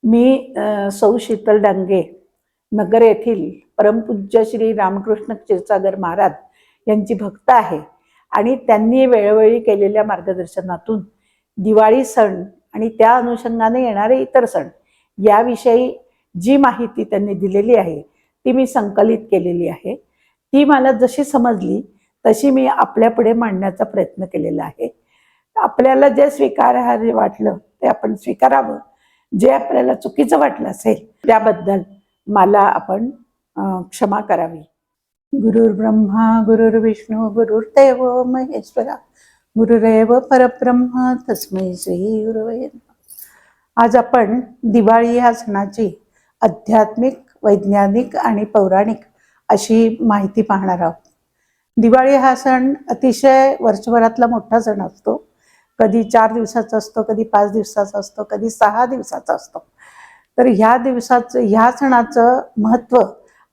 मी सौ शीतल डांगे नगर येथील परमपूज्य श्री रामकृष्ण क्षीरसागर महाराज यांची भक्त आहे आणि त्यांनी वेळोवेळी केलेल्या मार्गदर्शनातून दिवाळी सण आणि त्या अनुषंगाने येणारे इतर सण याविषयी जी माहिती त्यांनी दिलेली आहे ती मी संकलित केलेली आहे. ती मला जशी समजली तशी मी आपल्यापुढे मांडण्याचा प्रयत्न केलेला आहे. आपल्याला जे स्वीकारार्ह वाटलं ते आपण स्वीकारावं, जे आपल्याला चुकीचं वाटलं असेल त्याबद्दल मला आपण क्षमा करावी. गुरुर्ब्रह्मा गुरुर्विष्णू गुरुर्देव महेश्वरा गुरुरेव परब्रह्म तस्मै श्री गुरवे नमः. आज आपण दिवाळी या सणाची आध्यात्मिक, वैज्ञानिक आणि पौराणिक अशी माहिती पाहणार आहोत. दिवाळी हा सण अतिशय वर्षभरातला मोठा सण असतो. कधी 4 दिवसाचा असतो, कधी 5 दिवसाचा असतो, कधी 6 दिवसाचा असतो. तर ह्या सणाचं महत्त्व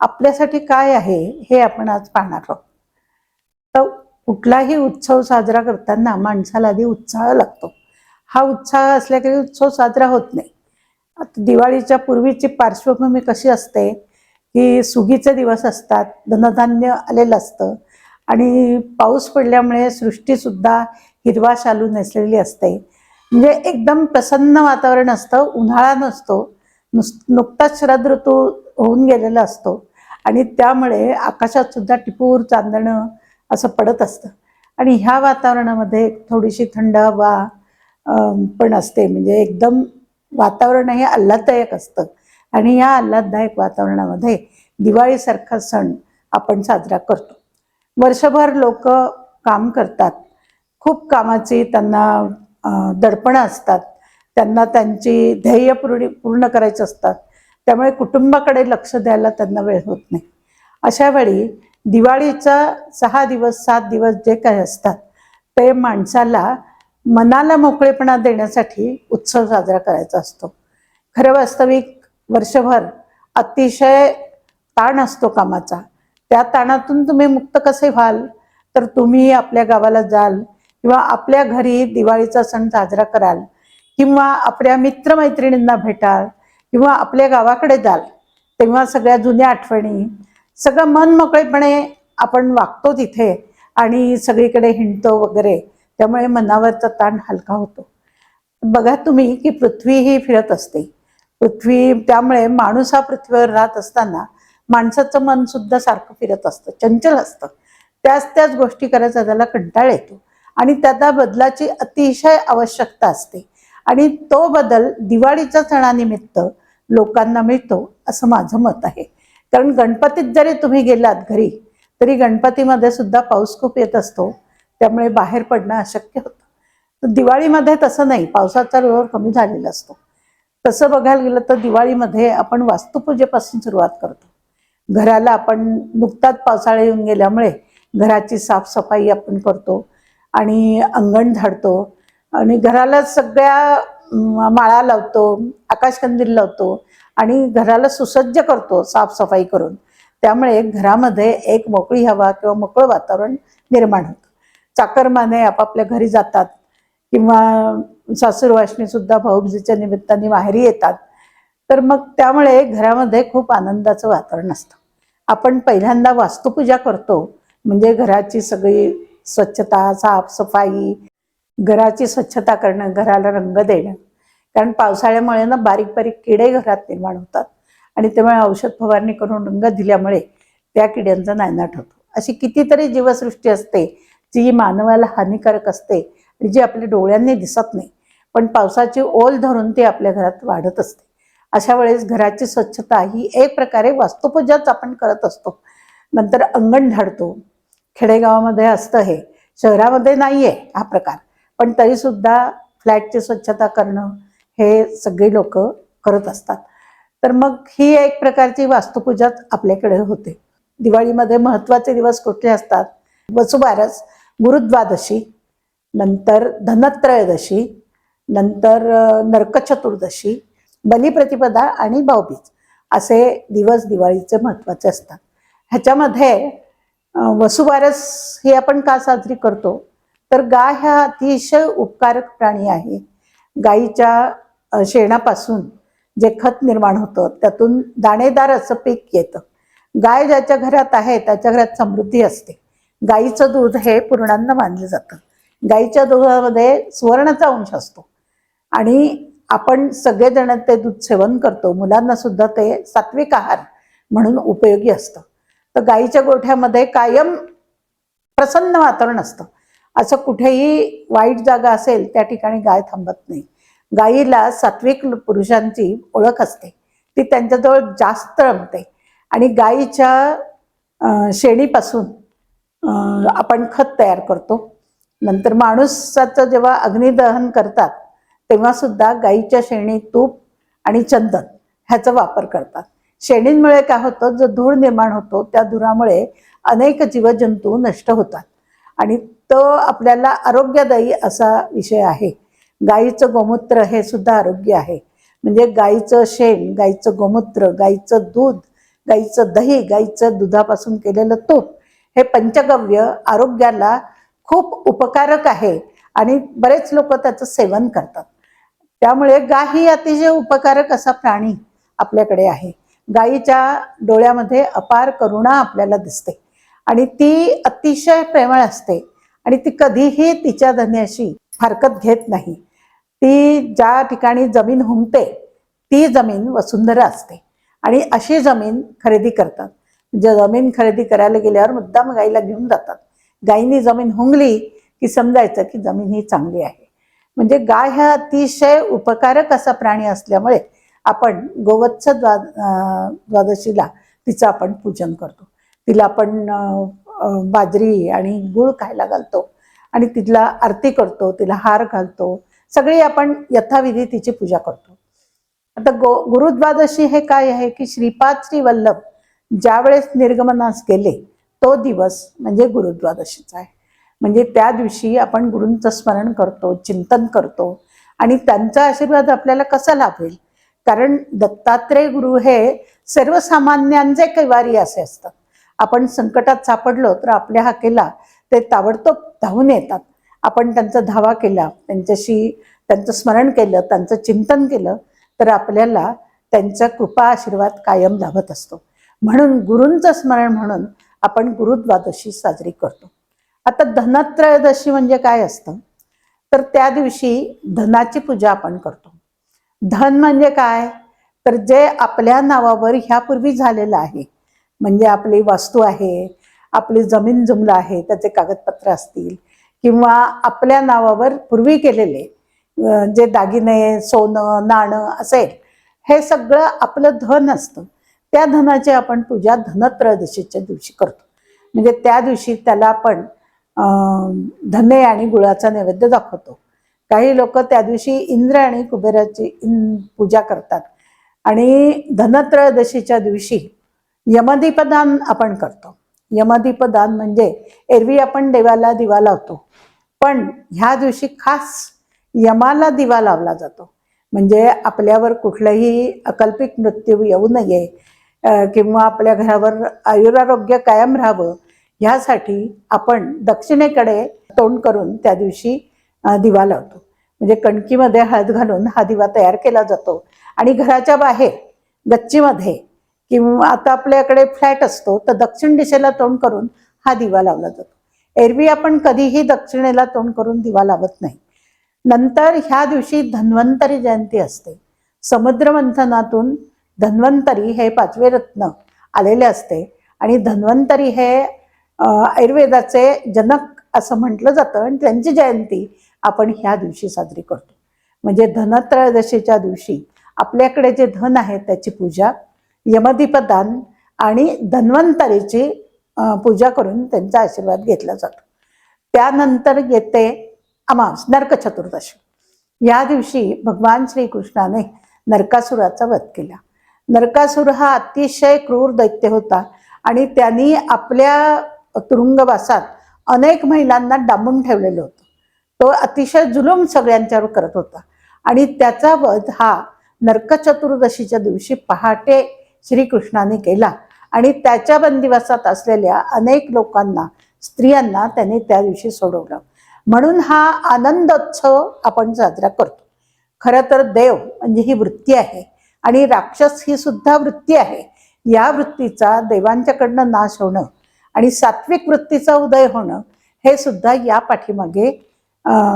आपल्यासाठी काय आहे हे आपण आज पाहणार आहोत. तर कुठलाही उत्सव साजरा करताना माणसाला आधी उत्साह लागतो. हा उत्साह असल्याकडे उत्सव साजरा होत नाही. आता दिवाळीच्या पूर्वीची पार्श्वभूमी कशी असते की सुगीचे दिवस असतात, धनधान्य आलेलं असतं आणि पाऊस पडल्यामुळे सृष्टीसुद्धा हिरवा शालू नेसलेली असते. म्हणजे एकदम प्रसन्न वातावरण असतं. उन्हाळा नसतो, नुकताच शरद ऋतू होऊन गेलेला असतो आणि त्यामुळे आकाशात सुद्धा टिपूर चांदणं असं पडत असतं आणि ह्या वातावरणामध्ये थोडीशी थंड हवा पण असते. म्हणजे एकदम वातावरण हे आल्हाददायक असतं आणि या आल्हाददायक वातावरणामध्ये दिवाळीसारखा सण आपण साजरा करतो. वर्षभर लोक काम करतात, खूप कामाची त्यांना दडपणं असतात, त्यांना त्यांची ध्येय पूर्ण करायची असतात. त्यामुळे कुटुंबाकडे लक्ष द्यायला त्यांना वेळ होत नाही. अशा वेळी दिवाळीचा 6 दिवस 7 दिवस जे काही असतात ते माणसाला मनाला मोकळेपणा देण्यासाठी उत्सव साजरा करायचा असतो. खरं वास्तविक वर्षभर अतिशय ताण असतो कामाचा. त्या ताणातून तुम्ही मुक्त कसे व्हाल, तर तुम्ही आपल्या गावाला जाल किंवा आपल्या घरी दिवाळीचा सण साजरा कराल किंवा आपल्या मित्रमैत्रिणींना भेटाल किंवा आपल्या गावाकडे जाल. तेव्हा सगळ्या जुन्या आठवणी, सगळं मन मोकळेपणे आपण वागतो तिथे आणि सगळीकडे हिंडतो वगैरे. त्यामुळे मनावरचा ताण हलका होतो. बघा तुम्ही की पृथ्वी ही फिरत असते. त्यामुळे माणूस हा पृथ्वीवर राहत असताना माणसाचं मन सुद्धा सारखं फिरत असतं, चंचल असतं. त्याच गोष्टी करायचा त्याला कंटाळ येतो आणि त्याला बदलाची अतिशय आवश्यकता असते आणि तो बदल दिवाळीच्या सणानिमित्त लोकांना मिळतो असं माझं मत आहे. कारण गणपतीत जरी तुम्ही गेलात घरी तरी गणपतीमध्ये सुद्धा पाऊस खूप येत असतो, त्यामुळे बाहेर पडणं अशक्य होतं. तर दिवाळीमध्ये तसं नाही, पावसाचा जोर कमी झालेला असतो. तसं बघायला गेलं तर दिवाळीमध्ये आपण वास्तुपूजेपासून सुरुवात करतो. घराला आपण नुकताच पावसाळा येऊन गेल्यामुळे घराची साफसफाई आपण करतो आणि अंगण झाडतो आणि घराला सगळ्या माळा लावतो, आकाशकंदील लावतो आणि घराला सुसज्ज करतो साफसफाई करून. त्यामुळे घरामध्ये एक मोकळी हवा किंवा मोकळं वातावरण निर्माण होतं. चाकरमाने आपापल्या घरी जातात किंवा सासूरवासणी सुद्धा भाऊबीजेच्या निमित्ताने माहेरी येतात. तर मग त्यामुळे घरामध्ये खूप आनंदाचं वातावरण असतं. आपण पहिल्यांदा वास्तुपूजा करतो, म्हणजे घराची सगळी स्वच्छता, साफसफाई, घराची स्वच्छता करणं, घराला रंग देणं. कारण पावसाळ्यामुळे ना बारीक बारीक किडे घरात निर्माण होतात आणि त्यामुळे औषध फवारणी करून रंग दिल्यामुळे त्या किड्यांचा नायनाट होतो. अशी कितीतरी जीवसृष्टी असते जी मानवाला हानिकारक असते आणि जी आपल्या डोळ्यांनी दिसत नाही, पण पावसाची ओल धरून ती आपल्या घरात वाढत असते. अशा वेळेस घराची स्वच्छता ही एक प्रकारे वास्तुपूजाच आपण करत असतो. नंतर अंगण झाडतो. खेडेगावामध्ये असतं हे, शहरामध्ये नाही आहे हा प्रकार, पण तरी सुद्धा फ्लॅटची स्वच्छता करणं हे सगळी लोक करत असतात. तर मग ही एक प्रकारची वास्तुपूजाच आपल्याकडे होते. दिवाळीमध्ये महत्त्वाचे दिवस कुठले असतात? वसुबारस, गुरुद्वादशी, नंतर धनत्रयोदशी, नंतर नरकचतुर्दशी, बलिप्रतिपदा आणि भाऊबीज असे दिवस दिवाळीचे महत्त्वाचे असतात. ह्याच्यामध्ये वसुबारस ही आपण का साजरी करतो, तर गाय हा अतिशय उपकारक प्राणी आहे. गायीच्या शेणापासून जे खत निर्माण होतं त्यातून दाणेदार असं पीक येतं. गाय ज्याच्या घरात आहे त्याच्या घरात समृद्धी असते. गाईचं दूध हे पूर्णान्न मानलं जातं. गाईच्या दुधामध्ये सुवर्णाचा अंश असतो आणि आपण सगळेजण ते दूध सेवन करतो. मुलांना सुद्धा ते सात्विक आहार म्हणून उपयोगी असतं. तर गाईच्या गोठ्यामध्ये कायम प्रसन्न वातावरण असतं. असं कुठेही वाईट जागा असेल त्या ठिकाणी गाय थांबत नाही. गाईला सात्विक पुरुषांची ओळख असते, ती त्यांच्याजवळ जास्त रमते. आणि गाईच्या शेणीपासून आपण खत तयार करतो. नंतर माणसाचं जेव्हा अग्निदहन करतात तेव्हा सुद्धा गाईच्या शेणी, तूप आणि चंदन ह्याचा वापर करतात. शेणींमुळे काय होतं, जो धूळ निर्माण होतो त्या धुरामुळे अनेक जीवजंतू नष्ट होतात आणि तो आपल्याला आरोग्यदायी असा विषय आहे. गाईचं गोमूत्र हे सुद्धा आरोग्य आहे. म्हणजे गाईचं शेण, गाईचं गोमूत्र, गाईचं दूध, गाईचं दही, गाईचं दुधापासून केलेलं तूप हे पंचगव्य आरोग्याला खूप उपकारक आहे आणि बरेच लोक त्याचं सेवन करतात. त्यामुळे गाय ही अतिशय उपकारक असा प्राणी आपल्याकडे आहे. गायीच्या डोळ्यामध्ये अपार करुणा आपल्याला दिसते आणि ती अतिशय प्रेमळ असते आणि ती कधीही तिच्या धन्याशी हरकत घेत नाही. ती ज्या ठिकाणी जमीन हुंकते ती जमीन वसुंधरा असते आणि अशी जमीन खरेदी करतात. म्हणजे जमीन खरेदी करायला गेल्यावर मुद्दाम गाईला घेऊन जातात. गायीनी जमीन हुंगली की समजायचं की जमीन ही चांगली आहे. म्हणजे गाय हा अतिशय उपकारक असा प्राणी असल्यामुळे आपण गोवत्स द्वादशीला तिचं आपण पूजन करतो. तिला आपण बाजरी आणि गूळ खायला घालतो आणि तिला आरती करतो, तिला हार घालतो. सगळी आपण यथाविधी तिची पूजा करतो. आता गुरुद्वादशी हे काय आहे की श्रीपाद श्री वल्लभ ज्यावेळेस निर्गमनास गेले तो दिवस म्हणजे गुरुद्वादशीचा आहे. म्हणजे त्या दिवशी आपण गुरूंचं स्मरण करतो, चिंतन करतो आणि त्यांचा आशीर्वाद आपल्याला कसा लाभेल. कारण दत्तात्रेय गुरु हे सर्वसामान्यांचे कैवारी असे असतात. आपण संकटात सापडलो तर आपल्या हाकेला ते ताबडतोब धावून येतात. आपण त्यांचा धावा केला, त्यांचं स्मरण केलं, त्यांचं चिंतन केलं तर आपल्याला त्यांचा कृपा आशीर्वाद कायम लाभत असतो. म्हणून गुरूंचं स्मरण म्हणून आपण गुरुद्वादशी साजरी करतो. आता धनत्रयोदशी म्हणजे काय असतं तर त्या दिवशी धनाची पूजा आपण करतो. धन म्हणजे काय तर जे आपल्या नावावर ह्यापूर्वी झालेलं आहे. म्हणजे आपली वास्तू आहे, आपली जमीन जुमला आहे, त्याचे कागदपत्र असतील किंवा आपल्या नावावर पूर्वी केलेले जे दागिने, सोनं, नाणं असेल, हे सगळं आपलं धन असतं. त्या धनाची आपण पूजा धनत्रयोदशीच्या दिवशी करतो. म्हणजे त्या दिवशी त्याला आपण धने आणि गुळाचा नैवेद्य दाखवतो. काही लोक त्या दिवशी इंद्र आणि कुबेराची पूजा करतात आणि धनत्रयोदशीच्या दिवशी यमदीपदान आपण करतो. यमदीपदान म्हणजे एरवी आपण देवाला दिवा लावतो, पण ह्या दिवशी खास यमाला दिवा लावला जातो. म्हणजे आपल्यावर कुठलाही अकल्पित मृत्यू येऊ नये किंवा आपल्या घरावर आयुरारोग्य कायम राहावं ह्यासाठी आपण दक्षिणेकडे तोंड करून त्या दिवशी दिवा लावतो. म्हणजे कणकीमध्ये हळद घालून हा दिवा तयार केला जातो आणि घराच्या बाहेर गच्चीमध्ये किंवा आता आपल्याकडे फ्लॅट असतो तर दक्षिण दिशेला तोंड करून हा दिवा लावला जातो. एरवी आपण कधीही दक्षिणेला तोंड करून दिवा लावत नाही. नंतर ह्या दिवशी धन्वंतरी जयंती असते. समुद्र मंथनातून धन्वंतरी हे 5वे रत्न आलेले असते आणि धन्वंतरी हे आयुर्वेदाचे जनक असं म्हटलं जातं आणि त्यांची जयंती आपण ह्या दिवशी साजरी करतो. म्हणजे धनत्रयोदशीच्या दिवशी आपल्याकडे जे धन आहे त्याची पूजा, यमदीपदान आणि धन्वंतरीची पूजा करून त्यांचा आशीर्वाद घेतला जातो. त्यानंतर येते अमावस, नरक चतुर्दशी. या दिवशी भगवान श्रीकृष्णाने नरकासुराचा वध केला. नरकासुर हा अतिशय क्रूर दैत्य होता आणि त्यांनी आपल्या तुरुंगवासात अनेक महिलांना डांबून ठेवलेलं होतं. तो अतिशय जुलूम सगळ्यांच्यावर करत होता आणि त्याचा वध हा नरक चतुर्दशीच्या दिवशी पहाटे श्रीकृष्णाने केला आणि त्याच्या बंदिवासात असलेल्या अनेक लोकांना, स्त्रियांना त्याने त्या दिवशी सोडवलं. म्हणून हा आनंदोत्सव आपण साजरा करतो. खरं तर देव म्हणजे ही वृत्ती आहे आणि राक्षस ही सुद्धा वृत्ती आहे. या वृत्तीचा देवांच्याकडनं नाश होणं आणि सात्विक वृत्तीचा उदय होणं हे सुद्धा या पाठीमागे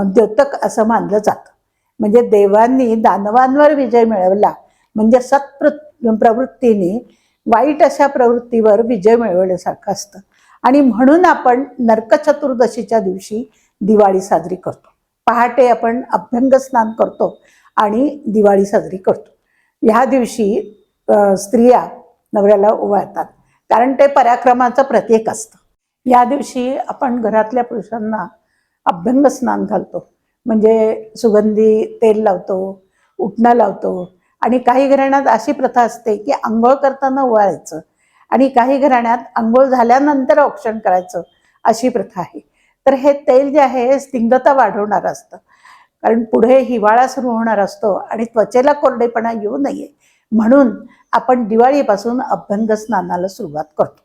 द्योतक असं मानलं जातं. म्हणजे देवांनी दानवांवर विजय मिळवला म्हणजे प्रवृत्तीने वाईट अशा प्रवृत्तीवर विजय मिळवल्यासारखं असतं. आणि म्हणून आपण नरक चतुर्दशीच्या दिवशी दिवाळी साजरी करतो. पहाटे आपण अभ्यंग स्नान करतो आणि दिवाळी साजरी करतो. ह्या दिवशी स्त्रिया नवऱ्याला ओवाळतात, कारण ते पराक्रमाचं प्रतीक असतं. या दिवशी आपण घरातल्या पुरुषांना अभ्यंग स्नान घालतो, म्हणजे सुगंधी तेल लावतो, उटणं लावतो. आणि काही घराण्यात अशी प्रथा असते की आंघोळ करताना ओवाळायचं आणि काही घराण्यात आंघोळ झाल्यानंतर औक्षण करायचं, अशी प्रथा आहे. तर हे तेल जे आहे स्निग्धता वाढवणारं असतं, कारण पुढे हिवाळा सुरू होणार असतो आणि त्वचेला कोरडेपणा येऊ नये म्हणून आपण दिवाळीपासून अभ्यंग स्नानाला सुरुवात करतो.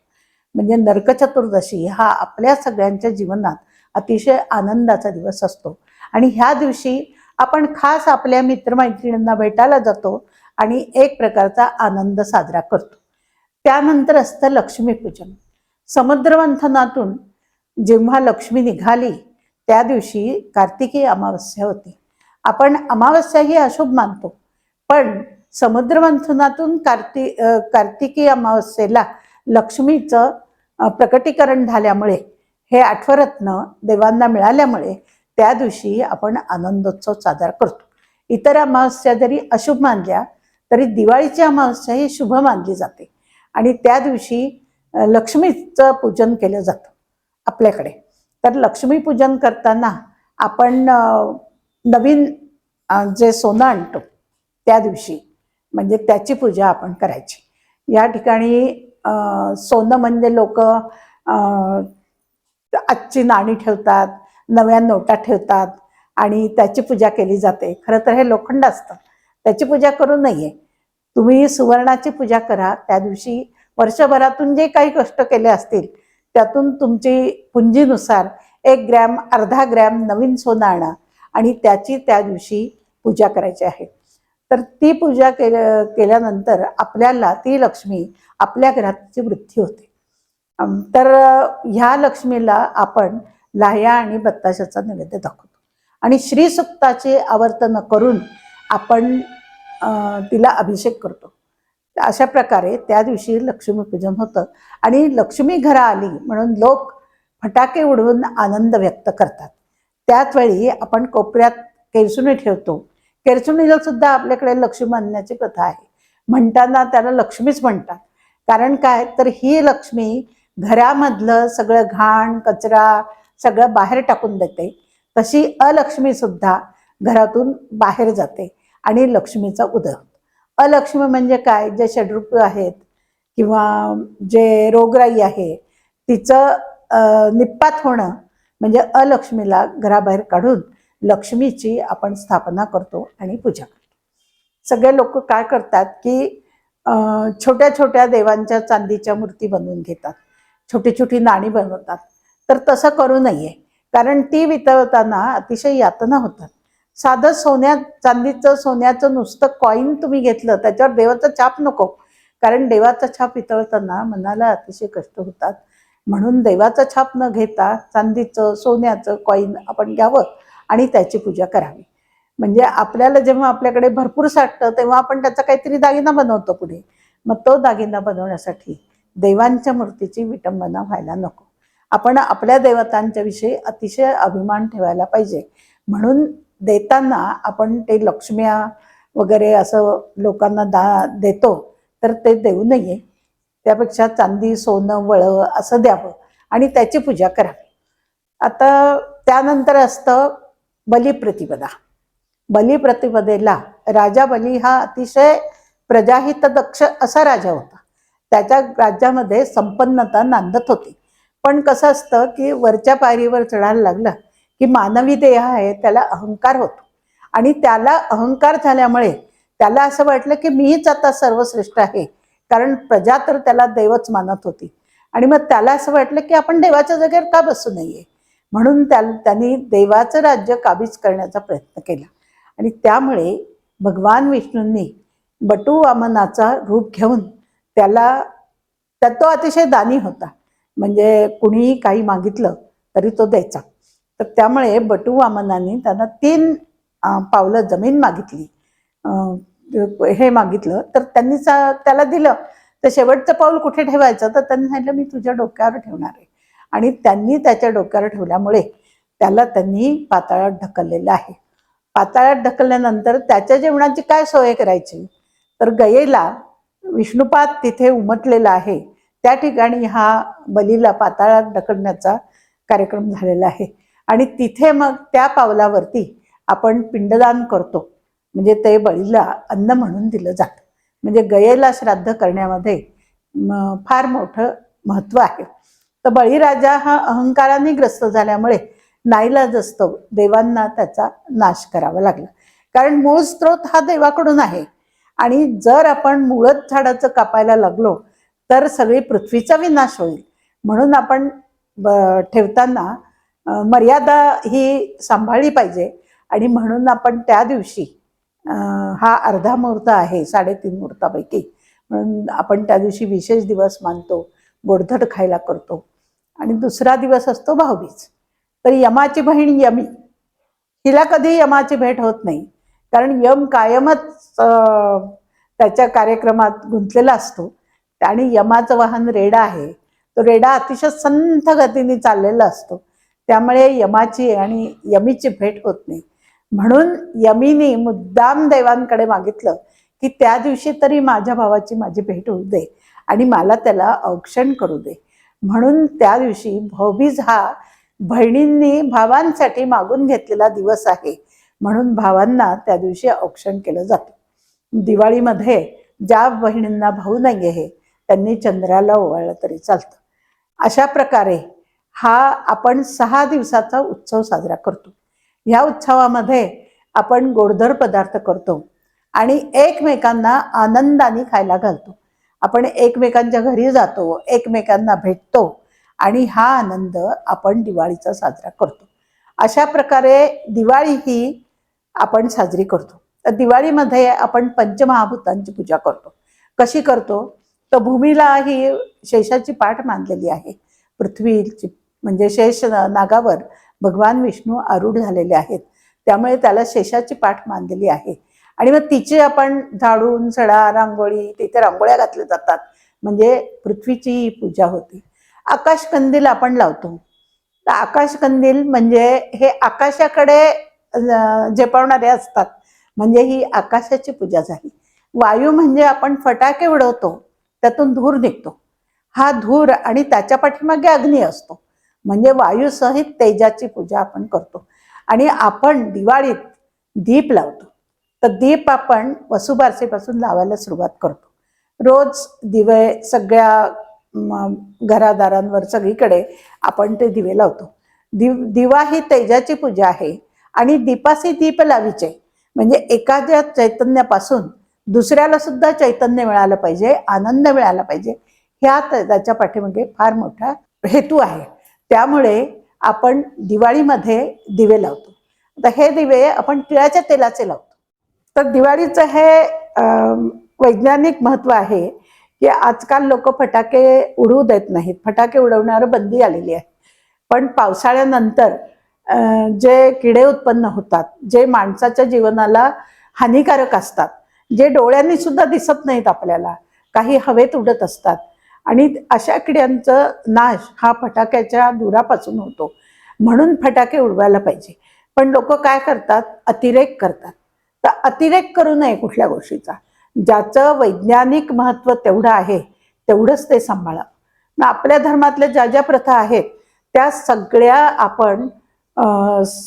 म्हणजे नरक चतुर्दशी हा आपल्या सगळ्यांच्या जीवनात अतिशय आनंदाचा दिवस असतो. आणि ह्या दिवशी आपण खास आपल्या मित्रमैत्रिणींना भेटायला जातो आणि एक प्रकारचा आनंद साजरा करतो. त्यानंतर असतं लक्ष्मीपूजन. समुद्रमंथनातून जेव्हा लक्ष्मी निघाली त्या दिवशी कार्तिकी अमावस्या होती. आपण अमावस्या ही अशुभ मानतो, पण समुद्रमंथनातून कार्तिकी अमावस्येला लक्ष्मीचं प्रकटीकरण झाल्यामुळे, हे आठवरत्न देवांना मिळाल्यामुळे त्या दिवशी आपण आनंदोत्सव साजरा करतो. इतर अमावस्या जरी अशुभ मानल्या तरी दिवाळीची अमावस्या ही शुभ मानली जाते आणि त्या दिवशी लक्ष्मीचं पूजन केलं जातं आपल्याकडे. तर लक्ष्मीपूजन करताना आपण नवीन जे सोनं आणतो त्या दिवशी म्हणजे त्याची पूजा आपण करायची. या ठिकाणी सोनं म्हणजे लोक आजची नाणी ठेवतात, नव्या नोटा ठेवतात आणि त्याची पूजा केली जाते. खरं तर हे लोखंड असतं, त्याची पूजा करू नये. तुम्ही सुवर्णाची पूजा करा. त्या दिवशी वर्षभरातून जे काही कष्ट केले असतील त्यातून तुमची पुंजीनुसार 1 ग्रॅम, अर्धा ग्रॅम नवीन सोनं आणा आणि त्याची त्या दिवशी पूजा करायची आहे. तर ती पूजा केल्यानंतर आपल्याला ती लक्ष्मी आपल्या घराची वृद्धी होते. तर ह्या लक्ष्मीला आपण लाह्या आणि बत्ताशाचा नैवेद्य दाखवतो आणि श्रीसुक्ताचे आवर्तन करून आपण तिला अभिषेक करतो. अशा प्रकारे त्या दिवशी लक्ष्मीपूजन होतं आणि लक्ष्मी घरा आली म्हणून लोक फटाके उडवून आनंद व्यक्त करतात. त्याच वेळी आपण कोपऱ्यात केरसुणी ठेवतो. केरसुणीला सुद्धा आपल्याकडे लक्ष्मी आणण्याची प्रथा आहे. म्हणताना त्याला लक्ष्मीच म्हणतात, कारण काय तर ही लक्ष्मी घरामधलं सगळं घाण कचरा सगळं बाहेर टाकून देते. तशी अलक्ष्मी सुद्धा घरातून बाहेर जाते आणि लक्ष्मीचा उदय होतो. अलक्ष्मी म्हणजे काय, जे षड्रूप आहेत किंवा जे रोगराई आहे तिचं निपात होणं म्हणजे अलक्ष्मीला घराबाहेर काढून लक्ष्मीची आपण स्थापना करतो आणि पूजा करतो. सगळे लोक काय करतात की छोट्या छोट्या देवांच्या चांदीच्या मूर्ती बनवून घेतात, छोटी छोटी नाणी बनवतात. तर तसं करू नये, कारण ती वितळताना अतिशय यातना होतात. साधं सोन्याचं नुसतं कॉईन तुम्ही घेतलं त्याच्यावर देवाचा छाप नको, कारण देवाचा छाप वितळताना मनाला अतिशय कष्ट होतात. म्हणून देवाचा छाप न घेता चांदीचं सोन्याचं कॉईन आपण घ्यावं आणि त्याची पूजा करावी. म्हणजे आपल्याला जेव्हा आपल्याकडे भरपूर साठतं तेव्हा आपण त्याचा काहीतरी दागिना बनवतो पुढे. मग तो दागिना बनवण्यासाठी देवांच्या मूर्तीची विटंबना व्हायला नको. आपण आपल्या देवतांच्या विषयी अतिशय अभिमान ठेवायला पाहिजे. म्हणून देताना आपण ते लक्ष्म्या वगैरे असं लोकांना देतो तर ते देऊ नये. त्यापेक्षा चांदी सोनं वळं असं द्यावं आणि त्याची पूजा करावी. आता त्यानंतर असतं बलिप्रतिपदा. बलिप्रतिपदेला राजा बली हा अतिशय प्रजाहित दक्ष असा राजा होता. त्याच्या राज्यामध्ये संपन्नता नांदत होती. पण कसं असतं की वरच्या पायरीवर चढायला लागलं की मानवी देह आहे त्याला अहंकार होतो आणि त्याला अहंकार झाल्यामुळे त्याला असं वाटलं की मीच आता सर्वश्रेष्ठ आहे, कारण प्रजा तर त्याला देवच मानत होती. आणि मग त्याला असं वाटलं की आपण देवाच्या जागेवर का बसू नये, म्हणून त्यांनी देवाचं राज्य काबीज करण्याचा प्रयत्न केला. आणि त्यामुळे भगवान विष्णूंनी बटू वामनाचा रूप घेऊन तो अतिशय दानी होता. म्हणजे कुणीही काही मागितलं तरी तो द्यायचा. तर त्यामुळे बटू वामनाने त्यांना 3 पावलं जमीन मागितली, हे मागितलं, तर त्यांनी त्याला दिलं. तर शेवटचं पाऊल कुठे ठेवायचं, तर त्यांनी सांगितलं मी तुझ्या डोक्यावर ठेवणार आहे. आणि त्यांनी त्याच्या डोक्यावर ठेवल्यामुळे त्यांनी पाताळात ढकललेलं आहे. पाताळात ढकलल्यानंतर त्याच्या जेवणाची काय सोय करायची, तर गयेला विष्णुपाद तिथे उमटलेला आहे, त्या ठिकाणी हा बलीला पाताळात ढकलण्याचा कार्यक्रम झालेला आहे. आणि तिथे मग त्या पावलावरती आपण पिंडदान करतो, म्हणजे ते बळीला अन्न म्हणून दिलं जातं. म्हणजे गयेला श्राद्ध करण्यामध्ये फार मोठं महत्व आहे. तर बळीराजा हा अहंकाराने ग्रस्त झाल्यामुळे नाईलाज असतो, देवांना त्याचा नाश करावा लागला. कारण मूळ स्रोत हा देवाकडून आहे. आणि जर आपण मुळच झाडाचं कापायला लागलो तर सगळी पृथ्वीचा विनाश होईल. म्हणून आपण ठेवताना मर्यादा ही सांभाळली पाहिजे. आणि म्हणून आपण त्या दिवशी हा अर्धा मुहूर्त आहे 3.5 मुहूर्तापैकी, म्हणून आपण त्या दिवशी विशेष दिवस मानतो, गोडधड खायला करतो. आणि दुसरा दिवस असतो भाऊबीज. तर यमाची बहीण यमी, हिला कधी यमाची भेट होत नाही, कारण यम कायमच त्याच्या कार्यक्रमात गुंतलेला असतो. आणि यमाचं वाहन रेडा आहे, तो रेडा अतिशय संथ गतीने चाललेला असतो. त्यामुळे यमाची आणि यमीची भेट होत नाही. म्हणून यमीने मुद्दाम देवांकडे मागितलं की त्या दिवशी तरी माझ्या भावाची माझी भेट होऊ दे आणि मला त्याला औक्षण करू दे. म्हणून त्या दिवशी भाऊबीज हा बहिणींनी भावांसाठी मागून घेतलेला दिवस आहे. म्हणून भावांना त्या दिवशी औक्षण केलं जातं. दिवाळीमध्ये ज्या बहिणींना भाऊ नाही आहे त्यांनी चंद्राला ओवाळलं तरी चालतं. अशा प्रकारे हा आपण 6 दिवसाचा उत्सव साजरा करतो. ह्या उत्सवामध्ये आपण गोडधोड पदार्थ करतो आणि एकमेकांना आनंदाने खायला घालतो. आपण एकमेकांच्या घरी जातो, एकमेकांना भेटतो आणि हा आनंद आपण दिवाळीचा साजरा करतो. अशा प्रकारे दिवाळी ही आपण साजरी करतो. तर दिवाळीमध्ये आपण पंचमहाभूतांची पूजा करतो. कशी करतो, तर भूमीला ही शेषाची पाठ मानलेली आहे. पृथ्वीची म्हणजे शेष नागावर भगवान विष्णू आरूढ झालेले आहेत, त्यामुळे त्याला शेषाची पाठ मानलेली आहे. आणि मग तिची आपण झाडून सडा रांगोळी, तिथे रांगोळ्या घातल्या जातात, म्हणजे पृथ्वीची पूजा होते. आकाशकंदील आपण लावतो. तर आकाशकंदील म्हणजे हे आकाशाकडे झेपावणारे असतात, म्हणजे ही आकाशाची पूजा झाली. वायू म्हणजे आपण फटाके उडवतो, त्यातून धूर निघतो. हा धूर आणि त्याच्या पाठीमागे अग्नी असतो, म्हणजे वायूसहित तेजाची पूजा आपण करतो. आणि आपण दिवाळीत दीप लावतो. तर दीप आपण वसुबारसेपासून लावायला सुरुवात करतो. रोज दिवे सगळ्या घरादारांवर सगळीकडे आपण ते दिवे लावतो. दिवा ही तेजाची पूजा आहे आणि दीपासी दीप लावीचे, म्हणजे एखाद्या चैतन्यापासून दुसऱ्याला सुद्धा चैतन्य मिळालं पाहिजे, आनंद मिळाला पाहिजे, ह्या त्याच्या पाठीमागे फार मोठा हेतू आहे. त्यामुळे आपण दिवाळीमध्ये दिवे लावतो. तर हे दिवे आपण तिळाच्या तेलाचे लावतो. तर दिवाळीचं हे वैज्ञानिक महत्व आहे की आजकाल लोक फटाके उडवू देत नाहीत, फटाके उडवण्यावर बंदी आलेली आहे. पण पावसाळ्यानंतर जे किडे उत्पन्न होतात, जे माणसाच्या जीवनाला हानिकारक असतात, जे डोळ्यांनी सुद्धा दिसत नाहीत आपल्याला, काही हवेत उडत असतात, आणि अशा किड्यांचा नाश हा फटाक्याच्या धुरापासून होतो. म्हणून फटाके उडवायला पाहिजे. पण लोक काय करतात, अतिरेक करतात. तर अतिरेक करू नये कुठल्या गोष्टीचा. ज्याचं वैज्ञानिक महत्व तेवढं आहे तेवढंच ते सांभाळा. आपल्या धर्मातल्या ज्या ज्या प्रथा आहेत त्या सगळ्या आपण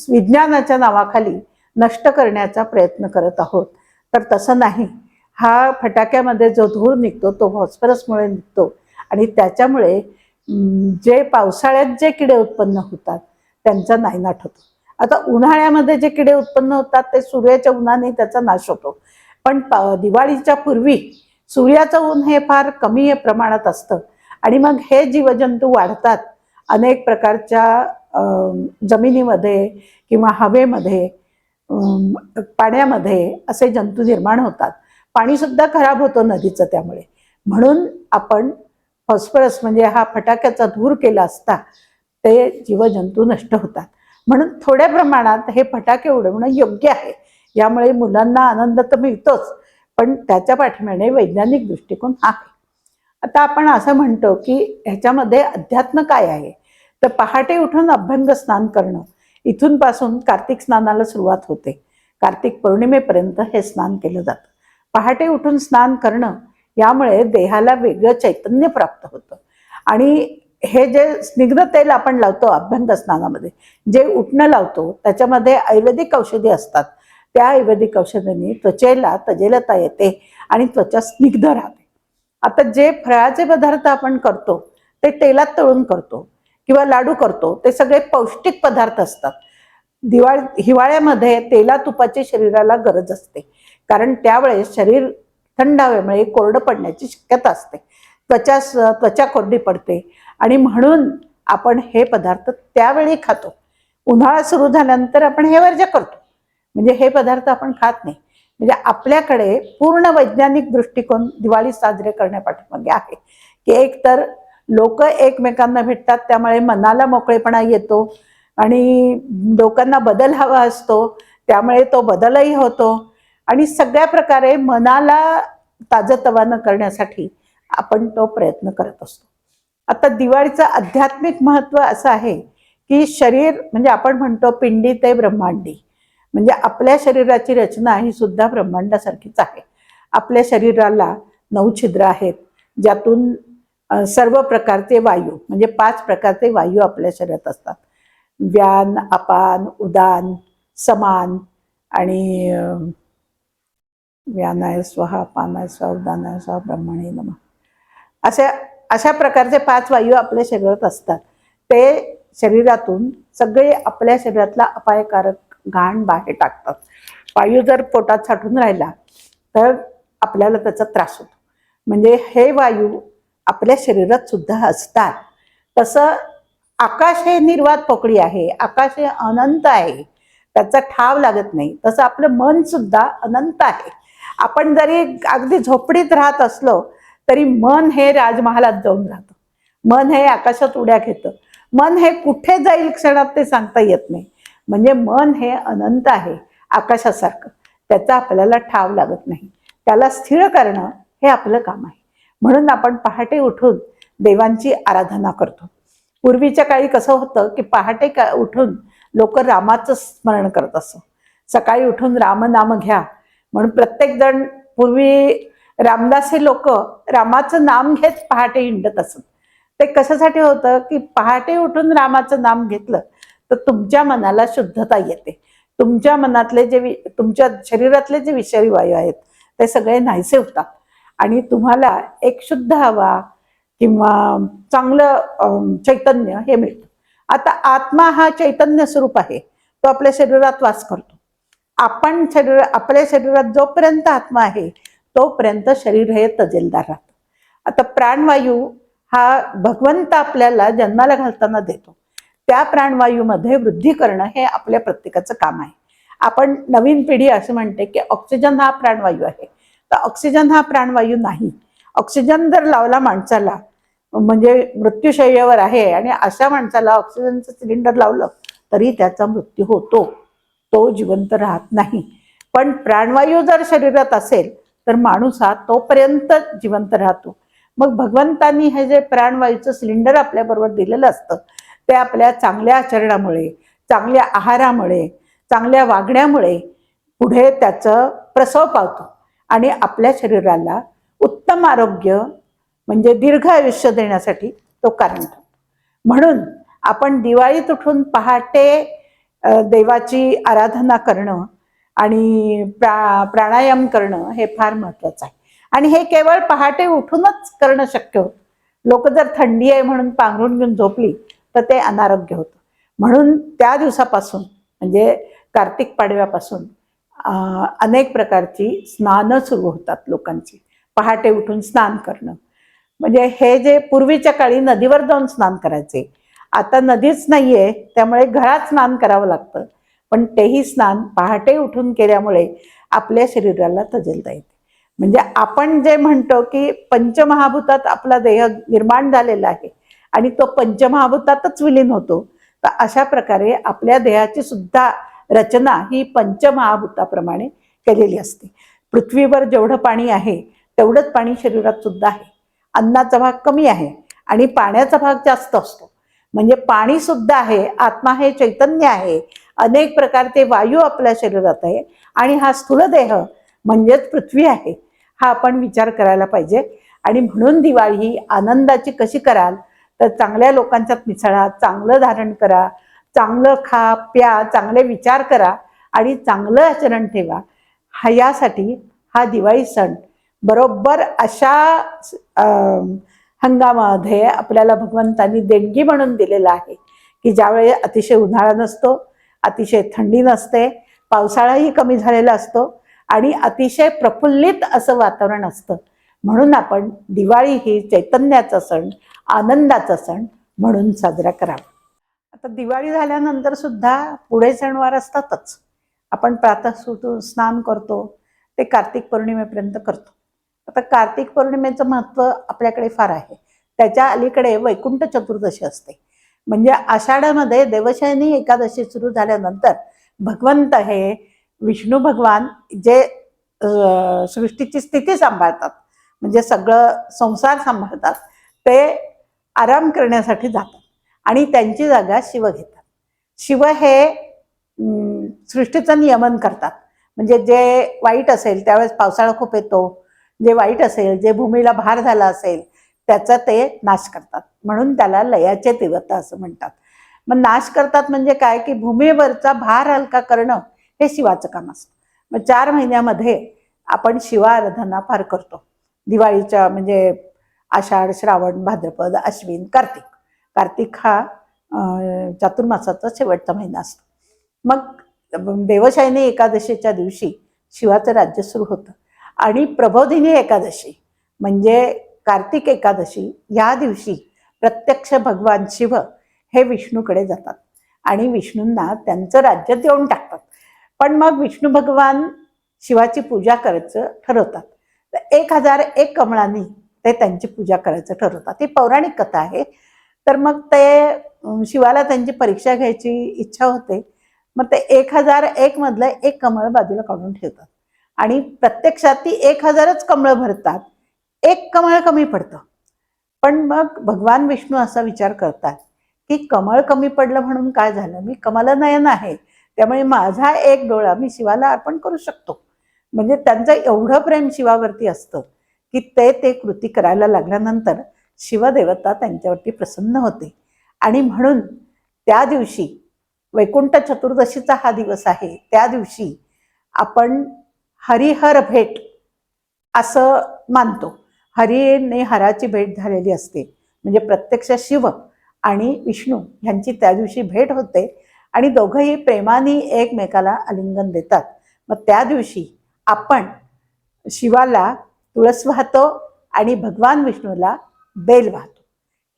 विज्ञानाच्या नावाखाली नष्ट करण्याचा प्रयत्न करत आहोत. तर तसं नाही. हा फटाक्यामध्ये जो धूर निघतो तो फॉस्फरसमुळे निघतो आणि त्याच्यामुळे जे पावसाळ्यात जे किडे उत्पन्न होतात त्यांचा नायनाट होतो. आता उन्हाळ्यामध्ये जे किडे उत्पन्न होतात ते सूर्याच्या उन्हाने त्याचा नाश होतो. पण दिवाळीच्या पूर्वी सूर्याचं ऊन हे फार कमी प्रमाणात असतं आणि मग हे जीवजंतू वाढतात. अनेक प्रकारच्या जमिनीमध्ये किंवा हवेमध्ये, पाण्यामध्ये असे जंतू निर्माण होतात. पाणी सुद्धा खराब होतं नदीचं त्यामुळे. म्हणून आपण फॉस्फरस म्हणजे हा फटाक्याचा धूर केला असता ते जीवजंतू नष्ट होतात. म्हणून थोड्या प्रमाणात हे फटाके उडवणं योग्य आहे. यामुळे मुलांना आनंद तर मिळतोच, पण त्याच्या पाठीमागे वैज्ञानिक दृष्टिकोन आहे. आता आपण असं म्हणतो की ह्याच्यामध्ये अध्यात्म काय आहे, तर पहाटे उठून अभ्यंग स्नान करणं, इथून पासून कार्तिक स्नानाला सुरुवात होते. कार्तिक पौर्णिमेपर्यंत हे स्नान केलं जातं. पहाटे उठून स्नान करणं यामुळे देहाला वेगळं चैतन्य प्राप्त होतं. आणि हे जे स्निग्ध तेल आपण लावतो अभ्यंग स्नानामध्ये, जे उठणं लावतो त्याच्यामध्ये आयुर्वेदिक औषधी असतात. त्या आयुर्वेदिक औषधांनी त्वचेला तजेलता येते आणि त्वचा स्निग्ध राहते. आता जे फळाचे पदार्थ आपण करतो ते तेलात तळून करतो किंवा लाडू करतो, ते सगळे पौष्टिक पदार्थ असतात. हिवाळ्यामध्ये तेला तुपाची शरीराला गरज असते, कारण त्यावेळेस शरीर थंड हवेमुळे कोरडं पडण्याची शक्यता असते. त्वचा कोरडी पडते आणि म्हणून आपण हे पदार्थ त्यावेळी खातो. उन्हाळा सुरू झाल्यानंतर आपण हे वर्ज्य करतो, म्हणजे हे पदार्थ आपण खात नाही. म्हणजे आपल्याकडे पूर्ण वैज्ञानिक दृष्टिकोन दिवाळी साजरे करण्यापाठीमागे आहे की एक तर लोक एकमेकांना भेटतात, त्यामुळे मनाला मोकळेपणा येतो आणि लोकांना बदल हवा असतो, त्यामुळे तो बदलही होतो आणि सगळ्या प्रकारे मनाला ताजतवानं करण्यासाठी आपण तो प्रयत्न करत असतो. आता दिवाळीचं आध्यात्मिक महत्व असं आहे की शरीर म्हणजे आपण म्हणतो पिंडी ते ब्रह्मांडी, म्हणजे आपल्या शरीराची रचना ही सुद्धा ब्रह्मांडासारखीच आहे. आपल्या शरीराला 9 छिद्र आहेत, ज्यातून सर्व प्रकारचे वायू म्हणजे 5 प्रकारचे वायू आपल्या शरीरात असतात. व्यान, अपान, उदान, समान आणि व्यानाय स्वाहा, अपानाय स्वाहा, उदानाय स्वाहा, ब्रह्मणे नमः, अशा प्रकारचे 5 वायू आपल्या शरीरात असतात. ते शरीरातून सगळे आपल्या शरीरातला अपायकारक घाण बाहेर टाकतात. वायू जर पोटात साठून राहिला तर आपल्याला त्याचा त्रास होतो. म्हणजे हे वायू आपल्या शरीरात सुद्धा असतात. तसं आकाश हे निर्वात पोकळी आहे, आकाश हे अनंत आहे, त्याचा ठाव लागत नाही. तसं आपलं मन सुद्धा अनंत आहे. आपण जरी अगदी झोपडीत राहत असलो तरी मन हे राजमहालात जाऊन राहतं. मन हे आकाशात उड्या घेतं. मन हे कुठे जाईल क्षणात ते सांगता येत नाही. म्हणजे मन हे अनंत आहे, आकाशासारखं. त्याचा आपल्याला ठाव लागत नाही. त्याला स्थिर करणं हे आपलं काम आहे. म्हणून आपण पहाटे उठून देवांची आराधना करतो. पूर्वीच्या काळी कसं होतं की पहाटे उठून लोक रामाचं स्मरण करत असत. सकाळी उठून रामनाम घ्या म्हणून प्रत्येक जण, पूर्वी रामदासी लोक रामाचं नाम घेत पहाटे हिंडत असत. ते कशासाठी होतं की पहाटे उठून रामाचं नाम घेतलं तर तुमच्या मनाला शुद्धता येते. तुमच्या मनातले तुमच्या शरीरातले जे विषारी वायू आहेत ते सगळे नाहीसे होतात आणि तुम्हाला एक शुद्ध हवा किंवा चांगलं चैतन्य हे मिळतं. आता आत्मा हा चैतन्य स्वरूप आहे, तो आपल्या शरीरात वास करतो. आपल्या शरीरात जोपर्यंत आत्मा आहे तोपर्यंत शरीर हे तजेलदार राहतं. आता प्राणवायू हा भगवंत आपल्याला जन्माला घालताना देतो. त्या प्राणवायूमध्ये वृद्धी करणं हे आपल्या प्रत्येकाचं काम आहे. आपण नवीन पिढी असं म्हणते की ऑक्सिजन हा प्राणवायू आहे, तर ऑक्सिजन हा प्राणवायू नाही. ऑक्सिजन जर लावला माणसाला, म्हणजे मृत्यूशय्यावर आहे आणि अशा माणसाला ऑक्सिजनचं सिलेंडर लावलं तरी त्याचा मृत्यू होतो, तो जिवंत राहत नाही. पण प्राणवायू जर शरीरात असेल तर माणूस हा तोपर्यंत जिवंत राहतो. मग भगवंतांनी हे जे प्राणवायूचं सिलेंडर आपल्याबरोबर दिलेलं असतं ते आपल्या चांगल्या आचरणामुळे, चांगल्या आहारामुळे, चांगल्या वागण्यामुळे पुढे त्याचं प्रसव पावतो आणि आपल्या शरीराला उत्तम आरोग्य म्हणजे दीर्घ आयुष्य देण्यासाठी तो कारण ठरतो. म्हणून आपण दिवाळीत उठून पहाटे देवाची आराधना करणं आणि प्राणायाम करणं हे फार महत्वाचं आहे. आणि हे केवळ पहाटे उठूनच करणं शक्य होतं. लोक जर थंडी आहे म्हणून पांघरून घेऊन झोपली तर ते अनारोग्य होतं. म्हणून त्या दिवसापासून म्हणजे कार्तिक पाडव्यापासून अनेक प्रकारची स्नानं सुरू होतात लोकांची. पहाटे उठून स्नान करणं म्हणजे हे जे पूर्वीच्या काळी नदीवर जाऊन स्नान करायचे, आता नदीच नाहीये त्यामुळे घरात स्नान करावं लागतं. पण तेही स्नान पहाटे उठून केल्यामुळे आपल्या शरीराला तजेलता येते. म्हणजे आपण जे म्हणतो की पंचमहाभूतात आपला देह निर्माण झालेला आहे आणि तो पंचमहाभूतातच विलीन होतो, तर अशा प्रकारे आपल्या देहाची सुद्धा रचना ही पंचमहाभूताप्रमाणे केलेली असते. पृथ्वीवर जेवढं पाणी आहे तेवढंच पाणी शरीरात सुद्धा आहे. अन्नाचा भाग कमी आहे आणि पाण्याचा भाग जास्त असतो. म्हणजे पाणी सुद्धा आहे, आत्मा हे चैतन्य आहे, अनेक प्रकारचे वायू आपल्या शरीरात आहे आणि हा स्थूल देह म्हणजेच पृथ्वी आहे. हा आपण विचार करायला पाहिजे. आणि म्हणून दिवाळी ही आनंदाची कशी कराल, तर चांगल्या लोकांच्यात मिसळा, चांगलं धारण करा, चांगलं खा प्या, चांगले विचार करा आणि चांगलं आचरण ठेवा. यासाठी हा दिवाळी सण बरोबर अशा हंगामामध्ये आपल्याला भगवंतांनी देणगी म्हणून दिलेला आहे की ज्यावेळी अतिशय उन्हाळा नसतो, अतिशय थंडी नसते, पावसाळाही कमी झालेला असतो आणि अतिशय प्रफुल्लित असं वातावरण असतं. म्हणून आपण दिवाळी ही चैतन्याचा सण, आनंदाचा सण म्हणून साजरा करावा. आता दिवाळी झाल्यानंतर सुद्धा पुढे सणवार असतातच. आपण प्रातः स्नान करतो, ते कार्तिक पौर्णिमेपर्यंत करतो. आता कार्तिक पौर्णिमेचं महत्त्व आपल्याकडे फार आहे. त्याच्या अलीकडे वैकुंठ चतुर्दशी असते. म्हणजे आषाढामध्ये देवशयनी एकादशी सुरू झाल्यानंतर भगवंत हे विष्णू भगवान जे सृष्टीची स्थिती सांभाळतात, म्हणजे सगळं संसार सांभाळतात, ते आराम करण्यासाठी जातात आणि त्यांची जागा शिव घेतात. शिव हे सृष्टीचं नियमन करतात. म्हणजे जे वाईट असेल त्यावेळेस पावसाळा खूप येतो, जे वाईट असेल, जे भूमीला भार झाला असेल त्याचा ते नाश करतात. म्हणून त्याला लयाचे देवता असं म्हणतात. मग नाश करतात म्हणजे काय, की भूमीवरचा भार हलका करणं हे शिवाचं काम असतं. मग 4 महिन्यामध्ये आपण शिवाराधना फार करतो. दिवाळीच्या म्हणजे आषाढ, श्रावण, भाद्रपद, अश्विन, कार्तिक. कार्तिक हा चातुर्मासाचा शेवटचा महिना असतो. मग देवशयनी एकादशीच्या दिवशी शिवाचं राज्य सुरू होतं आणि प्रबोधिनी एकादशी म्हणजे कार्तिक एकादशी या दिवशी प्रत्यक्ष भगवान शिव हे विष्णूकडे जातात आणि विष्णूंना त्यांचं राज्य देऊन टाकतात. पण मग विष्णू भगवान शिवाची पूजा करायचं ठरवतात. तर 1001 कमळांनी ते त्यांची पूजा करायचं ठरवतात. ही पौराणिक कथा आहे. तर मग ते शिवाला त्यांची परीक्षा घ्यायची इच्छा होते. मग ते 1001 मधलं एक कमळ बाजूला काढून ठेवतात आणि प्रत्यक्षात ती 1000च कमळं भरतात. एक कमळ कमी पडतं. पण मग भगवान विष्णू असा विचार करतात की कमळ कमी पडलं म्हणून काय झालं, मी कमलनयन आहे, त्यामुळे माझा एक डोळा मी शिवाला अर्पण करू शकतो. म्हणजे त्यांचं एवढं प्रेम शिवावरती असतं की ते कृती करायला लागल्यानंतर शिवदेवता त्यांच्यावरती प्रसन्न होते. आणि म्हणून त्या दिवशी वैकुंठ चतुर्दशीचा हा दिवस आहे. त्या दिवशी आपण हरिहर भेट असं मानतो. हरीने हराची भेट झालेली असते. म्हणजे प्रत्यक्ष शिव आणि विष्णू यांची त्या दिवशी भेट होते आणि दोघंही प्रेमाने एकमेकाला आलिंगन देतात. मग त्या दिवशी आपण शिवाला तुळस वाहतो आणि भगवान विष्णूला बेल वाहतो.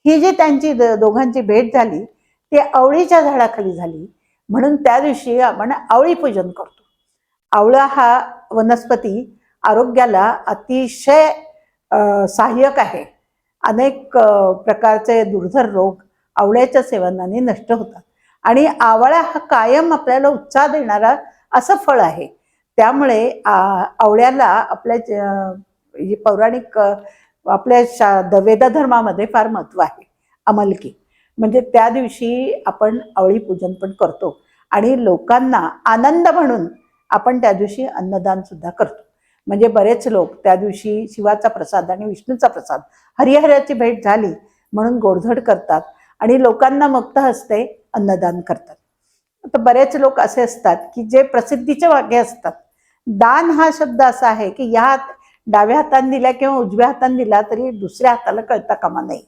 ही जी त्यांची दोघांची भेट झाली ती आवळीच्या झाडाखाली झाली. म्हणून त्या दिवशी आपण आवळी पूजन करतो. आवळा हा वनस्पती आरोग्याला अतिशय सहाय्यक आहे. अनेक प्रकारचे दुर्धर रोग आवळ्याच्या सेवनाने नष्ट होतात आणि आवळा हा कायम आपल्याला उत्साह देणारा असं फळ आहे. त्यामुळे आवळ्याला आपल्या पौराणिक आपल्या वेदधर्मामध्ये फार महत्त्व आहे. अमलकी म्हणजे त्या दिवशी आपण आवळी पूजन पण करतो आणि लोकांना आनंद म्हणून आपण त्या दिवशी अन्नदान सुद्धा करतो. म्हणजे बरेच लोक त्या दिवशी शिवाचा प्रसाद आणि विष्णूचा प्रसाद, हरिहराची भेट झाली म्हणून गोडधोड करतात आणि लोकांना मुक्त हस्ते अन्नदान करतात. तर बरेच लोक असे असतात की जे प्रसिद्धीचे वागे असतात. दान हा शब्द असा आहे की या डाव्या हाताने दिला किंवा उजव्या हाताने दिला तरी दुसऱ्या हाताला कळता कामा नये,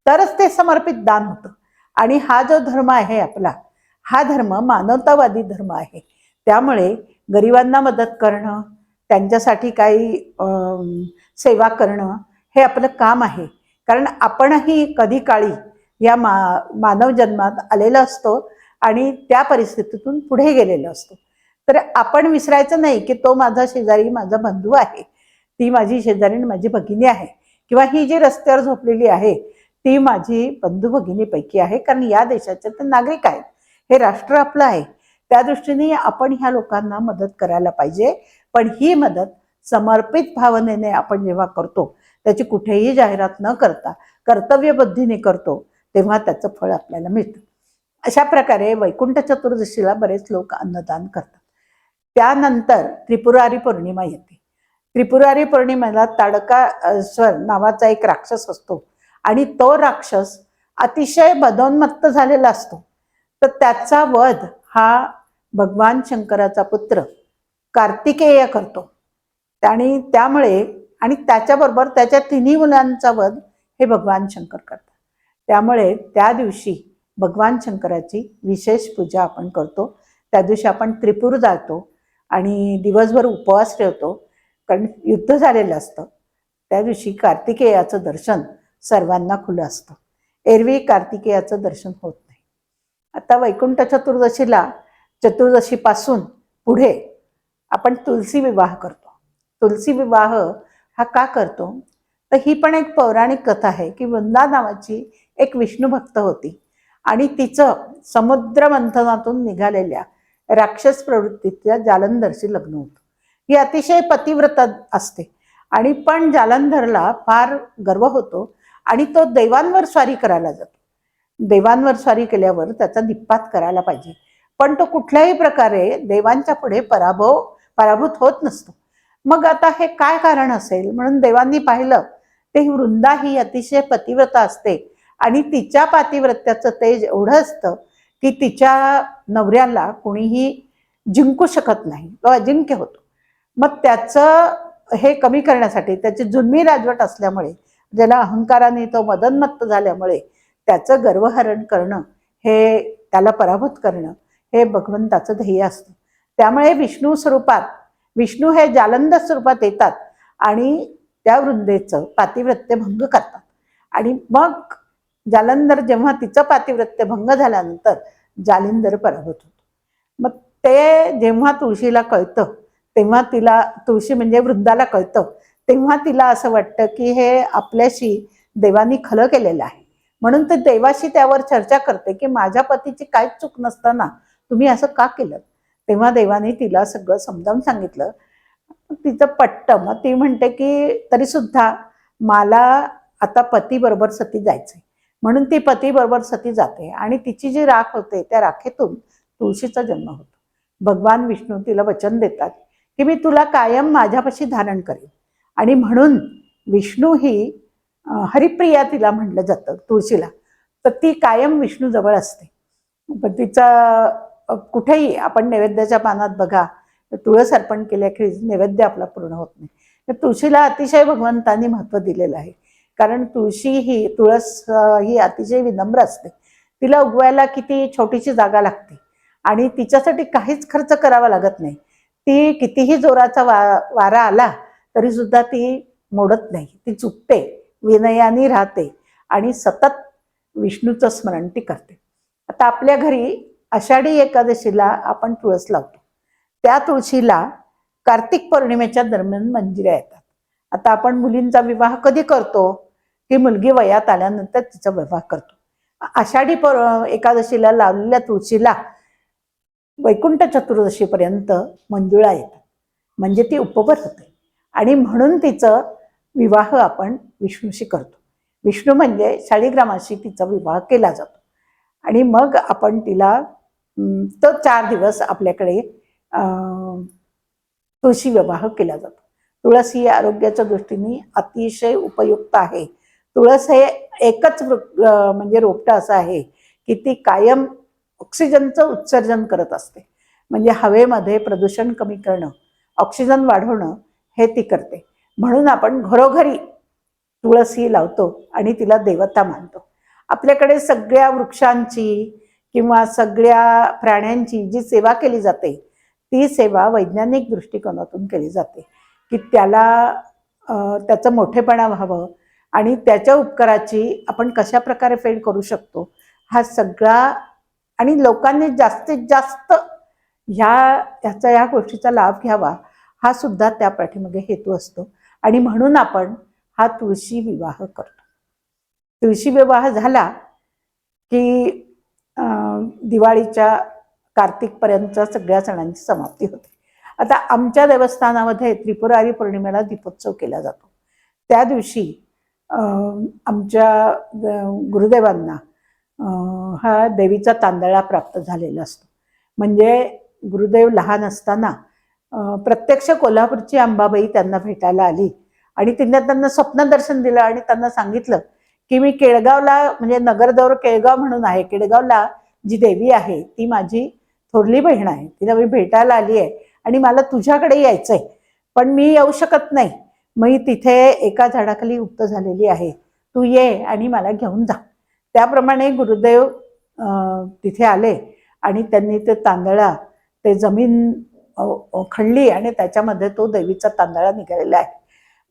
तरच ते समर्पित दान होतं. आणि हा जो धर्म आहे आपला, हा धर्म मानवतावादी धर्म आहे. त्यामुळे गरिबांना मदत करणं, त्यांच्यासाठी काही सेवा करणं हे आपलं काम आहे. कारण आपणही कधी काळी या मानव जन्मात आलेलो असतो आणि त्या परिस्थितीतून पुढे गेलेलो असतो. तर आपण विसरायचं नाही की तो माझा शेजारी, माझा बंधू आहे. ती माझी शेजारीण माझी भगिनी आहे, किंवा ही जी रस्त्यावर झोपलेली आहे ती माझी बंधू भगिनीपैकी आहे, कारण या देशाचे ते नागरिक आहेत, हे राष्ट्र आपलं आहे. त्या दृष्टीने आपण ह्या लोकांना मदत करायला पाहिजे. पण ही मदत समर्पित भावनेने आपण जेव्हा करतो, त्याची कुठेही जाहिरात न करता कर्तव्यबुद्धीने करतो, तेव्हा त्याचं फळ आपल्याला मिळतं. अशा प्रकारे वैकुंठ चतुर्दशीला बरेच लोक अन्नदान करतात. त्यानंतर त्रिपुरारी पौर्णिमा येते. त्रिपुरारी पौर्णिमेला ताडकासुर नावाचा एक राक्षस असतो आणि तो राक्षस अतिशय मदोन्मत्त झालेला असतो. तर त्याचा वध हा भगवान शंकराचा पुत्र कार्तिकेय करतो. आणि त्यामुळे आणि त्याच्याबरोबर त्याच्या तिन्ही मुलांचा वध हे भगवान शंकर करतात. त्यामुळे त्या दिवशी भगवान शंकराची विशेष पूजा आपण करतो. त्या दिवशी आपण त्रिपूर जातो आणि दिवसभर उपवास ठेवतो, कारण युद्ध झालेलं असतं. त्या दिवशी कार्तिकेयाचं दर्शन सर्वांना खुलं असतं. एरवी कार्तिकेयाचं दर्शन होत नाही. आता वैकुंठ चतुर्दशीला, चतुर्दशीपासून पुढे आपण तुलसी विवाह करतो. तुलसी विवाह हा का करतो, तर ही पण एक पौराणिक कथा आहे की वृंदा नावाची एक विष्णू भक्त होती आणि तिचं समुद्र मंथनातून निघालेल्या राक्षस प्रवृत्तीच्या जालंधरशी लग्न होतं. ही अतिशय पतिव्रता असते आणि पण जालंधरला फार गर्व होतो आणि तो देवांवर स्वारी करायला जातो. देवांवर स्वारी केल्यावर त्याचा निपात करायला पाहिजे, पण तो कुठल्याही प्रकारे देवांच्या पुढे पराभूत होत नसतो. मग आता हे काय कारण असेल, म्हणून देवांनी पाहिलं ते वृंदा ही अतिशय पतिव्रता असते आणि तिच्या पातिव्रत्याचं तेज एवढं असतं की तिच्या नवऱ्याला कोणीही जिंकू शकत नाही, तो अजिंक्य होतो. मग त्याचं हे कमी करण्यासाठी, त्याची जुलमी राजवट असल्यामुळे, ज्याला अहंकाराने तो मदनमत्त झाल्यामुळे त्याचं गर्वहरण करणं, हे त्याला पराभूत करणं, हे भगवंताचं ध्येय असतं. त्यामुळे विष्णू स्वरूपात, विष्णू हे जालंधर स्वरूपात येतात आणि त्या वृंदेचं पातिव्रत्य भंग करतात. आणि मग जालंधर जेव्हा तिचं पातिव्रत्य भंग झाल्यानंतर जालिंधर पराभूत होतो. मग ते जेव्हा तुळशीला कळतं, तेव्हा तिला, तुळशी म्हणजे वृंदाला कळतं, तेव्हा तिला असं वाटतं की हे आपल्याशी देवानी खलं केलेलं आहे. म्हणून ते देवाशी त्यावर चर्चा करते की माझ्या पतीची काहीच चूक नसताना तुम्ही असं का केलं. तेव्हा देवाने तिला सगळं समजावून सांगितलं. तिचं पटतं. मग ती म्हणते की तरी सुद्धा मला आता पती बरोबर सती जायचंय, म्हणून ती पती बरोबर सती जाते आणि तिची जी राख होते त्या राखेतून तुळशीचा जन्म होतो. भगवान विष्णू तिला वचन देतात की मी तुला कायम माझ्यापाशी धारण करेन. आणि म्हणून विष्णू ही हरिप्रिया तिला म्हटलं जातं तुळशीला. तर ती कायम विष्णू जवळ असते. पण तिचा कुठेही आपण नैवेद्याच्या पानात बघा, तुळस अर्पण केल्याखेरीज नैवेद्य आपला पूर्ण होत नाही. तर तुळशीला अतिशय भगवंतांनी महत्त्व दिलेलं आहे, कारण तुळशी ही, तुळस ही अतिशय विनम्र असते. तिला उगवायला किती छोटीशी जागा लागते आणि तिच्यासाठी काहीच खर्च करावा लागत नाही. ती कितीही जोराचा वारा आला तरी सुद्धा ती मोडत नाही, ती चुकते, विनयाने राहते आणि सतत विष्णूचं स्मरण ती करते. आता आपल्या घरी आषाढी एकादशीला आपण तुळस लावतो. त्या तुळशीला कार्तिक पौर्णिमेच्या दरम्यान मंजिऱ्या येतात. आता आपण मुलींचा विवाह कधी करतो, की मुलगी वयात आल्यानंतर तिचा विवाह करतो. आषाढी एकादशीला लावलेल्या तुळशीला वैकुंठ चतुर्दशीपर्यंत मंजुळा येतात, म्हणजे ती उपवर होते. आणि म्हणून तिचं विवाह आपण विष्णूशी करतो. विष्णू म्हणजे शाळीग्रामाशी तिचा विवाह केला जातो आणि मग आपण तिला तो 4 दिवस आपल्याकडे तुळशी विवाह केला जातो. तुळस ही आरोग्याच्या दृष्टीने अतिशय उपयुक्त आहे. तुळस हे एकच म्हणजे रोपटं असं आहे की ती कायम ऑक्सिजनचं उत्सर्जन करत असते. म्हणजे हवेमध्ये प्रदूषण कमी करणं, ऑक्सिजन वाढवणं हे ती करते. म्हणून आपण घरोघरी तुळस ही लावतो आणि तिला देवता मानतो. आपल्याकडे सगळ्या वृक्षांची किंवा सगळ्या प्राण्यांची जी सेवा केली जाते, ती सेवा वैज्ञानिक दृष्टिकोनातून केली जाते की त्याला त्याचं मोठेपणा व्हावं आणि त्याच्या उपकाराची आपण कशा प्रकारे फेड करू शकतो, हा सगळा, आणि लोकांनी जास्तीत जास्त ह्या गोष्टीचा लाभ घ्यावा, हा सुद्धा त्या पाठीमागे हेतू असतो. आणि म्हणून आपण हा तुळशी विवाह करतो. तुळशी विवाह झाला की दिवाळीच्या कार्तिकपर्यंत सगळ्या सणांची समाप्ती होते. आता आमच्या देवस्थानामध्ये त्रिपुरारी पौर्णिमेला दीपोत्सव केला जातो. त्या दिवशी आमच्या गुरुदेवांना हा देवीचा तांदळा प्राप्त झालेला असतो. म्हणजे गुरुदेव लहान असताना प्रत्यक्ष कोल्हापूरची अंबाबाई त्यांना भेटायला आली आणि तिने त्यांना स्वप्न दर्शन दिलं आणि त्यांना सांगितलं की मी केळगावला, म्हणजे नगरदौर केळगाव म्हणून आहे, केळगावला जी देवी आहे ती माझी थोरली बहीण आहे, तिला मी भेटायला आली आहे आणि मला तुझ्याकडे यायचंय, पण मी येऊ शकत नाही. मी तिथे एका झाडाखाली उक्त झालेली आहे, तू ये आणि मला घेऊन जा. त्याप्रमाणे गुरुदेव तिथे आले आणि त्यांनी ते तांदळा, ते जमीन खणली आणि त्याच्यामध्ये तो देवीचा तांदळा निघालेला आहे.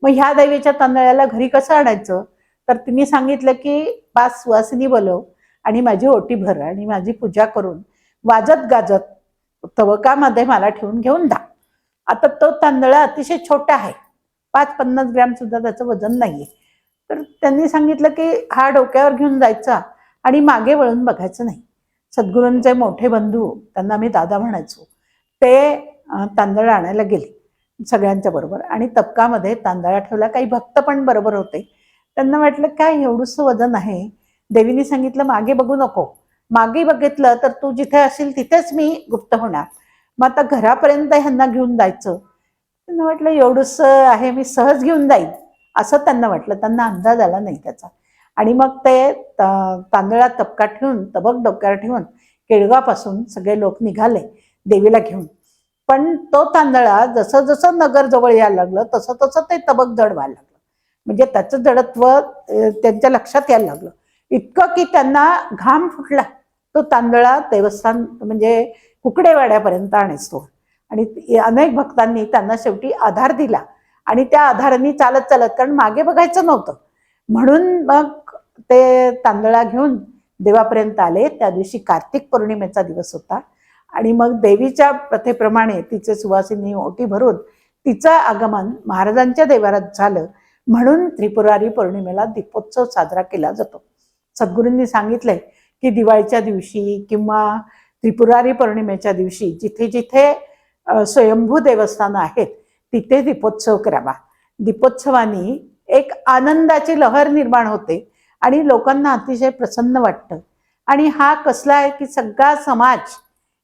मग ह्या देवीच्या तांदळाला घरी कसं आणायचं, तर तिने सांगितलं की 5 सुवासिनी बोलव आणि माझी ओटी भर आणि माझी पूजा करून वाजत गाजत तवकामध्ये मला ठेवून घेऊन जा. आता तो तांदळा अतिशय छोटा आहे, 5-50 ग्रॅम सुद्धा त्याचं वजन नाहीये. तर त्यांनी सांगितलं की हा डोक्यावर घेऊन जायचा आणि मागे वळून बघायचं नाही. सद्गुरूंचे मोठे बंधू, त्यांना मी दादा म्हणायचो, ते तांदळ आणायला गेले सगळ्यांच्या बरोबर आणि तबकामध्ये तांदळा ठेवला. काही भक्त पण बरोबर होते. त्यांना वाटलं काय एवढंसं वजन आहे, देवीने सांगितलं मागे बघू नको, मागे बघितलं तर तू जिथे असेल तिथेच मी गुप्त होणार, मग आता घरापर्यंत ह्यांना घेऊन जायचं. त्यांना वाटलं एवढंसं आहे, मी सहज घेऊन जाईन असं त्यांना वाटलं. त्यांना अंदाज आला नाही त्याचा. आणि मग ते तांदळा तबकात ठेवून, तबक डोक्यावर ठेवून केळगापासून सगळे लोक निघाले देवीला घेऊन. पण तो तांदळा जसं जसं नगर जवळ यायला लागलं तसं तसं ते तबक जड व्हायला लागलं. म्हणजे त्याचं जडत्व त्यांच्या लक्षात यायला लागलं, इतकं की त्यांना घाम फुटला. तो तांदळा देवस्थान म्हणजे कुकडेवाड्यापर्यंत आणायचो आणि अनेक भक्तांनी त्यांना शेवटी आधार दिला आणि त्या आधाराने चालत चालत, कारण मागे बघायचं नव्हतं म्हणून मग ते तांदळा घेऊन देवापर्यंत आले. त्या दिवशी कार्तिक पौर्णिमेचा दिवस होता आणि मग देवीच्या प्रथेप्रमाणे तिचे सुवासिनी ओटी भरून तिचं आगमन महाराजांच्या देवारात झालं. म्हणून त्रिपुरारी पौर्णिमेला दीपोत्सव साजरा केला जातो. सद्गुरूंनी सांगितलंय की दिवाळीच्या दिवशी किंवा त्रिपुरारी पौर्णिमेच्या दिवशी जिथे जिथे स्वयंभू देवस्थानं आहेत तिथे दीपोत्सव करावा. दीपोत्सवानी एक आनंदाची लहर निर्माण होते आणि लोकांना अतिशय प्रसन्न वाटतं. आणि हा कसला आहे की सगळा समाज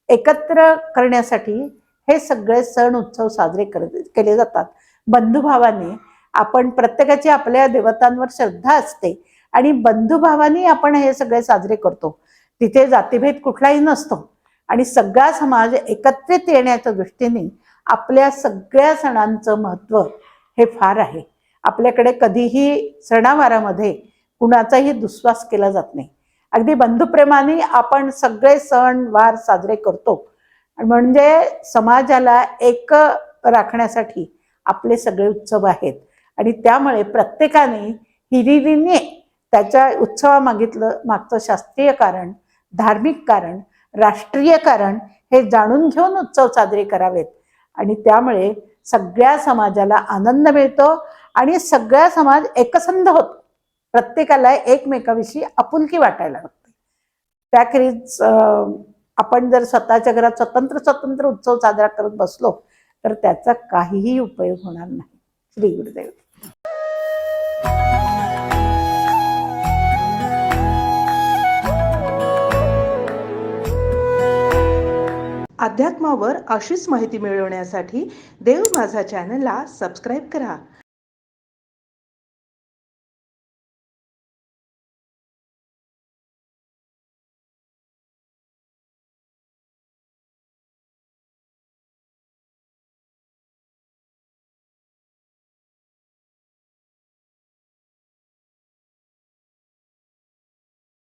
एकत्र करण्यासाठी हे सगळे सण उत्सव साजरे केले जातात. बंधुभावाने आपण, प्रत्येकाची आपल्या देवतांवर श्रद्धा असते आणि बंधुभावाने आपण हे सगळे साजरे करतो. तिथे जातीभेद कुठलाही नसतो आणि सगळा समाज एकत्रित येण्याच्या दृष्टीने आपल्या सगळ्या सणांचं महत्त्व हे फार आहे. आपल्याकडे कधीही सणावारामध्ये कुणाचाही दुस्वास केला जात नाही. अगदी बंधुप्रेमाने आपण सगळे सण वार साजरे करतो. म्हणजे समाजाला एक राखण्यासाठी आपले सगळे उत्सव आहेत आणि त्यामुळे प्रत्येकाने हिरिरीने त्याच्या मागचं शास्त्रीय कारण, धार्मिक कारण, राष्ट्रीय कारण हे जाणून घेऊन उत्सव साजरे करावेत. आणि त्यामुळे सगळ्या समाजाला आनंद मिळतो आणि सगळा समाज एकसंध होतो. प्रत्येकाला एकमेकाविषयी आपुलकी वाटायला लागते. त्याखेरीज आपण जर स्वतःच्या घरात स्वतंत्र उत्सव साजरा करत बसलो तर त्याचा काहीही उपयोग होणार नाही. श्री गुरुदेव. अध्यात्मावर अशीच माहिती मिळवण्यासाठी देव माझा चॅनलला सबस्क्राईब करा